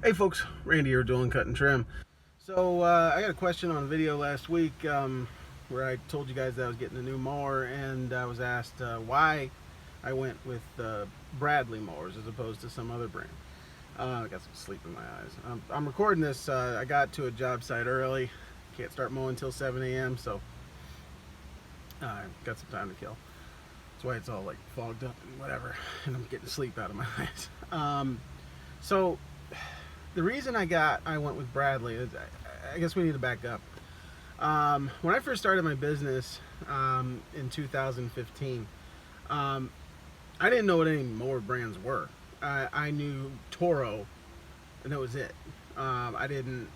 Hey folks, Randy here doing cut and trim. So I got a question on a video last week where I told you guys that I was getting a new mower, and I was asked why I went with Bradley mowers as opposed to some other brand. I got some sleep in my eyes. I'm recording this. I got to a job site early. Can't start mowing until 7 a.m. So I got some time to kill. That's why it's all like fogged up and whatever, and I'm getting sleep out of my eyes. So the reason I went with Bradley is I guess we need to back up. When I first started my business in 2015, I didn't know what any mower brands were. I knew Toro, and that was it. I didn't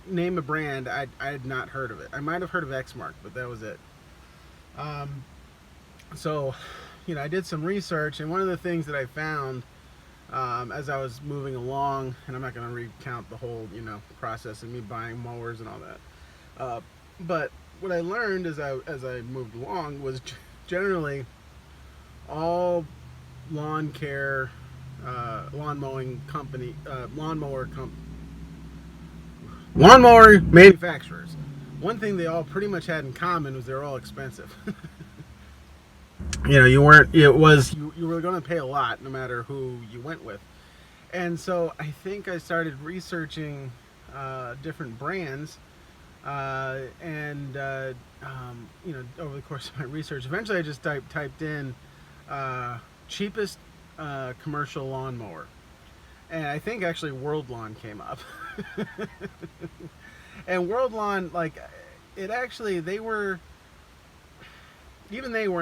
name a brand. I had not heard of it. I might have heard of Exmark, but that was it. So, I did some research, and one of the things that I found as I was moving along, and I'm not going to recount the whole, process of me buying mowers and all that. But what I learned as I moved along was generally all lawn care, lawnmower manufacturers. One thing they all pretty much had in common was they're all expensive. You weren't. It was you were going to pay a lot no matter who you went with, and so I think I started researching different brands, and over the course of my research, eventually I just typed in cheapest commercial lawnmower, and I think actually World Lawn came up. And World Lawn, it actually, they weren't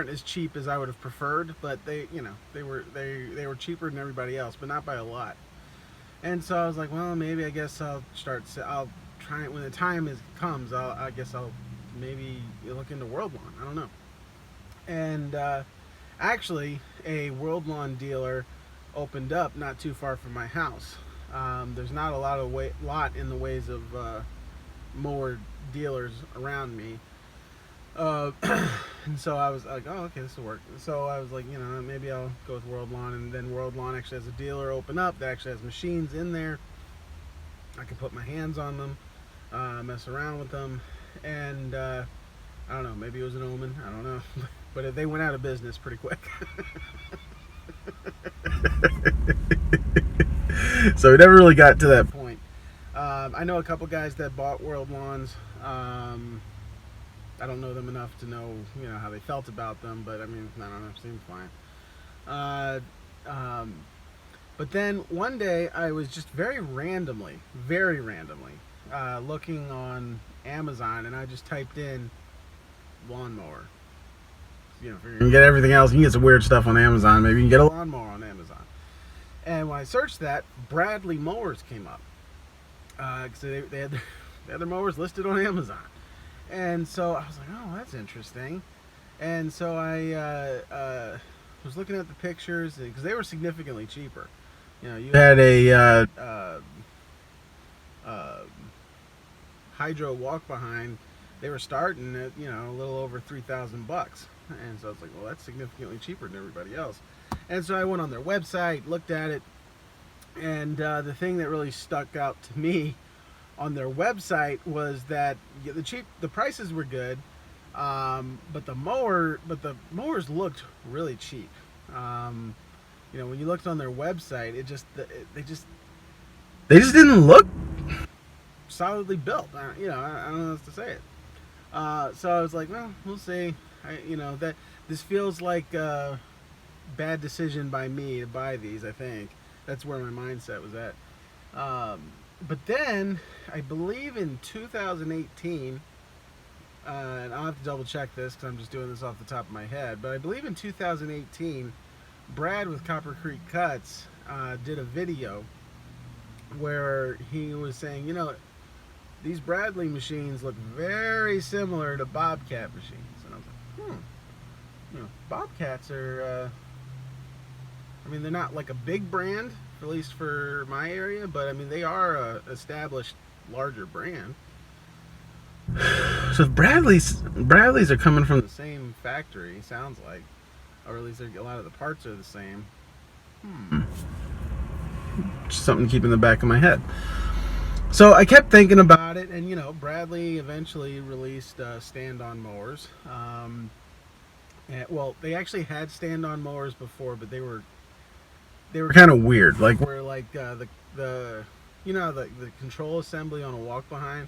as cheap as I would have preferred, but they were cheaper than everybody else, but not by a lot. And so I was like, well, maybe I guess I'll try it when the time comes. I guess I'll maybe look into World Lawn. I don't know. And actually, a World Lawn dealer opened up not too far from my house. There's not a lot in the ways of mower dealers around me. And so I was like, oh, okay, this will work. So I was like, maybe I'll go with World Lawn. And then World Lawn actually has a dealer open up that actually has machines in there. I can put my hands on them, mess around with them. And I don't know, maybe it was an omen. I don't know. But they went out of business pretty quick. So we never really got to that point. I know a couple guys that bought World Lawns. I don't know them enough to know, how they felt about them, but I don't know, seemed fine. But then one day I was just very randomly, looking on Amazon, and I just typed in lawnmower. If you can get everything else, you can get some weird stuff on Amazon. Maybe you can get a lawnmower on Amazon. And when I searched that, Bradley mowers came up. Because they had their mowers listed on Amazon. And so I was like, oh, that's interesting. And so I was looking at the pictures, because they were significantly cheaper. You had a hydro walk behind. They were starting at a little over $3,000, and so I was like, well, that's significantly cheaper than everybody else. And so I went on their website, looked at it, and the thing that really stuck out to me on their website was that the prices were good, but the mowers looked really cheap. When you looked on their website, they just didn't look solidly built. I don't know how else to say it. So I was like, well, we'll see. That this feels like a bad decision by me to buy these. I think that's where my mindset was at. But then, I believe in 2018, and I'll have to double check this because I'm just doing this off the top of my head, but I believe in 2018, Brad with Copper Creek Cuts did a video where he was saying, these Bradley machines look very similar to Bobcat machines. And I was like, Bobcats are, they're not like a big brand, at least for my area, but they are a established larger brand. So if Bradleys are coming from the same factory, sounds like, or at least a lot of the parts are the same. just something to keep in the back of my head. So I kept thinking about it, and Bradley eventually released stand-on mowers. Well, they actually had stand-on mowers before, but they were kind of weird. Like where the the control assembly on a walk behind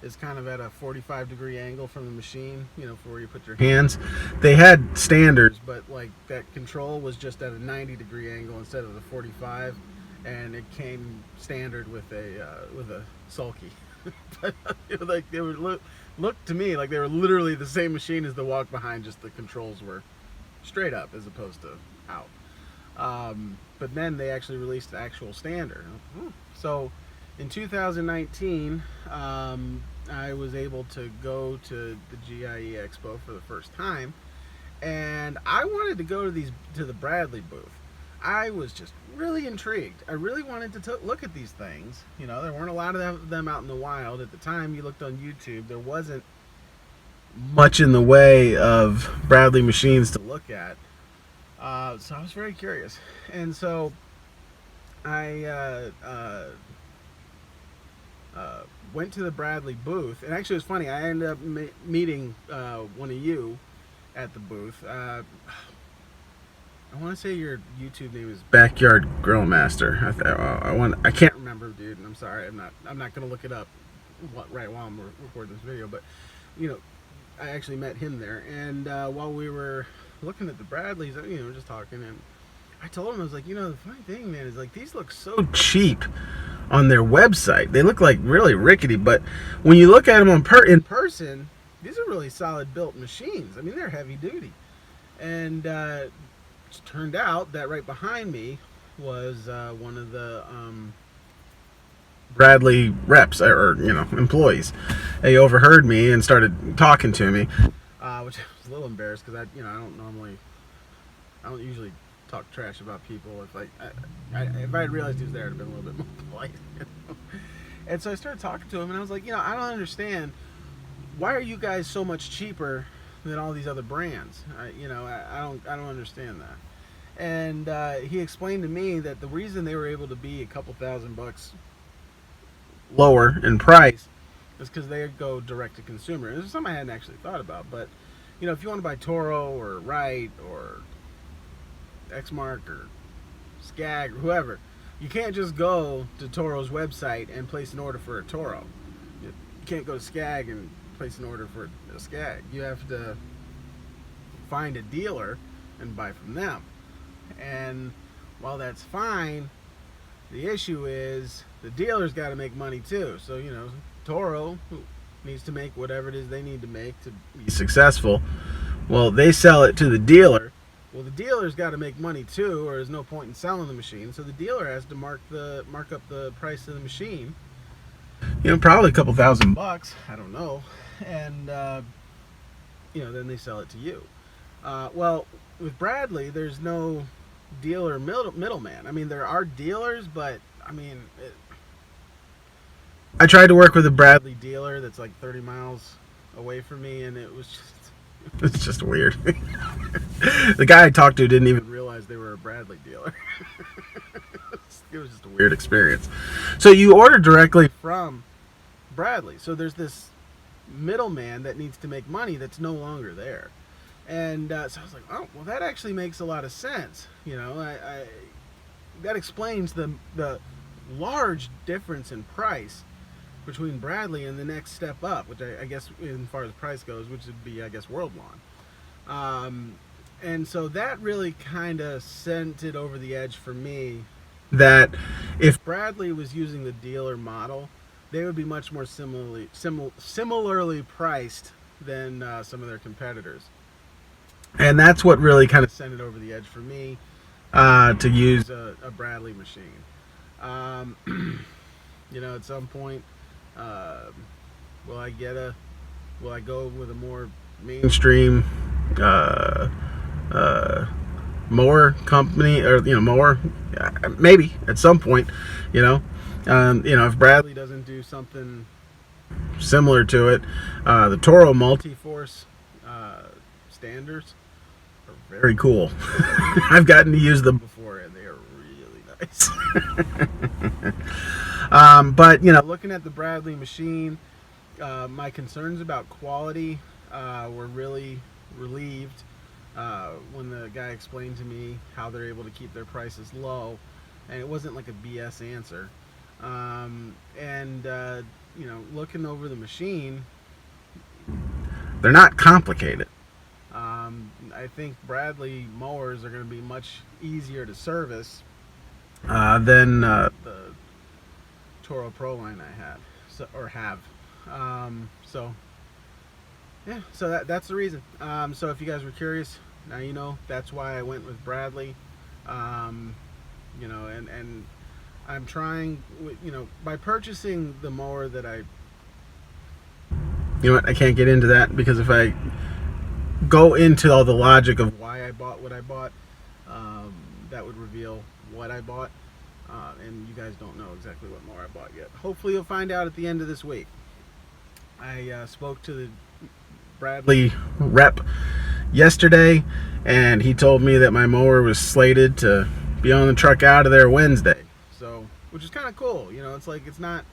is kind of at a 45-degree angle from the machine, for where you put your hands. They had standards, but like that control was just at a 90-degree angle instead of the 45, and it came standard with a sulky. But like they were looked to me like they were literally the same machine as the walk behind, just the controls were straight up as opposed to out. But then they actually released the actual standard. So in 2019, I was able to go to the GIE Expo for the first time, and I wanted to go to the Bradley booth. I was just really intrigued. I really wanted to look at these things. There weren't a lot of them out in the wild. At the time you looked on YouTube, there wasn't much in the way of Bradley machines to look at. So I was very curious. And so I went to the Bradley booth. And actually it was funny. I ended up meeting one of you at the booth. I want to say your YouTube name is Backyard Grill Master. I can't remember, dude. And I'm sorry. I'm not going to look it up right while I'm recording this video. But I actually met him there. And while we were looking at the Bradleys, just talking, and I told him, I was like, the funny thing, man, is like these look so cheap on their website. They look like really rickety, but when you look at them in person, these are really solid built machines. I mean, they're heavy duty. And it turned out that right behind me was one of the Bradley reps or employees. He overheard me and started talking to me, which I was a little embarrassed because I don't usually talk trash about people. If I had realized he was there, I'd have been a little bit more polite. And so I started talking to him, and I was like, I don't understand. Why are you guys so much cheaper than all these other brands? I don't understand that. And he explained to me that the reason they were able to be a couple $1,000 lower in price is because they go direct to consumer. This is something I hadn't actually thought about, but if you want to buy Toro or Wright or Exmark or Skag or whoever, you can't just go to Toro's website and place an order for a Toro. You can't go to Skag and place an order for a Skag. You have to find a dealer and buy from them. And while that's fine, the issue is the dealer's got to make money too. So Toro needs to make whatever it is they need to make to be successful. Well, they sell it to the dealer. Well, the dealer's got to make money too, or there's no point in selling the machine. So the dealer has to mark up the price of the machine. Probably a couple $1,000. I don't know. And then they sell it to you. Well, with Bradley, there's no dealer middleman. I mean, there are dealers, but I tried to work with a Bradley dealer that's like 30 miles away from me, and it's just weird. The guy I talked to didn't even realize they were a Bradley dealer. It was just a weird experience. So you order directly from Bradley. So there's this middleman that needs to make money that's no longer there. And so I was like, oh, well, that actually makes a lot of sense. That explains the large difference in price between Bradley and the next step up, which I guess, as far as price goes, which would be, I guess, World Lawn. And so that really kind of sent it over the edge for me that if Bradley was using the dealer model, they would be much more similarly priced than some of their competitors. And that's what really kind of sent it over the edge for me to use a Bradley machine. At some point, will I go with a more mainstream mower company, or mower? Maybe at some point, if Bradley doesn't do something similar to it, the Toro multi-force standards are very cool. I've gotten to use them before, and they are really nice. price. But you know, looking at the Bradley machine, my concerns about quality were really relieved when the guy explained to me how they're able to keep their prices low, and it wasn't like a BS answer. You know, looking over the machine, they're not complicated. I think Bradley mowers are going to be much easier to service than the Toro Pro line I had, or have. So yeah, so that's the reason. So if you guys were curious, now you know that's why I went with Bradley. You know, and I'm trying, you know, by purchasing the mower that you know what, I can't get into that, because if I go into all the logic of why I bought what I bought, that would reveal what I bought, and you guys don't know exactly what mower I bought yet. Hopefully you'll find out at the end of this week. I spoke to the Bradley rep yesterday, and he told me that my mower was slated to be on the truck out of there Wednesday. So, which is kind of cool. You know, it's like, it's not,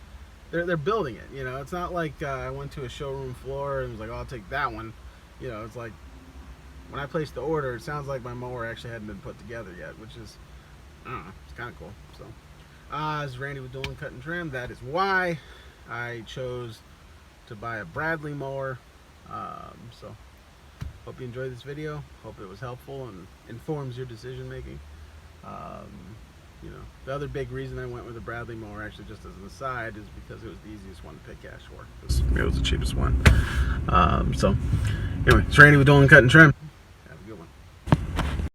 they're building it. You know, it's not like I went to a showroom floor and was like, oh, I'll take that one. You know, it's like, when I placed the order, it sounds like my mower actually hadn't been put together yet, which is, I don't know, it's kind of cool. So, this is Randy with Dolan Cut and Trim. That is why I chose to buy a Bradley mower. So, hope you enjoyed this video. Hope it was helpful and informs your decision making. You know, the other big reason I went with a Bradley mower, actually just as an aside, is because it was the easiest one to pay cash for. It was the cheapest one. So, anyway, it's Randy with Dolan Cut and Trim.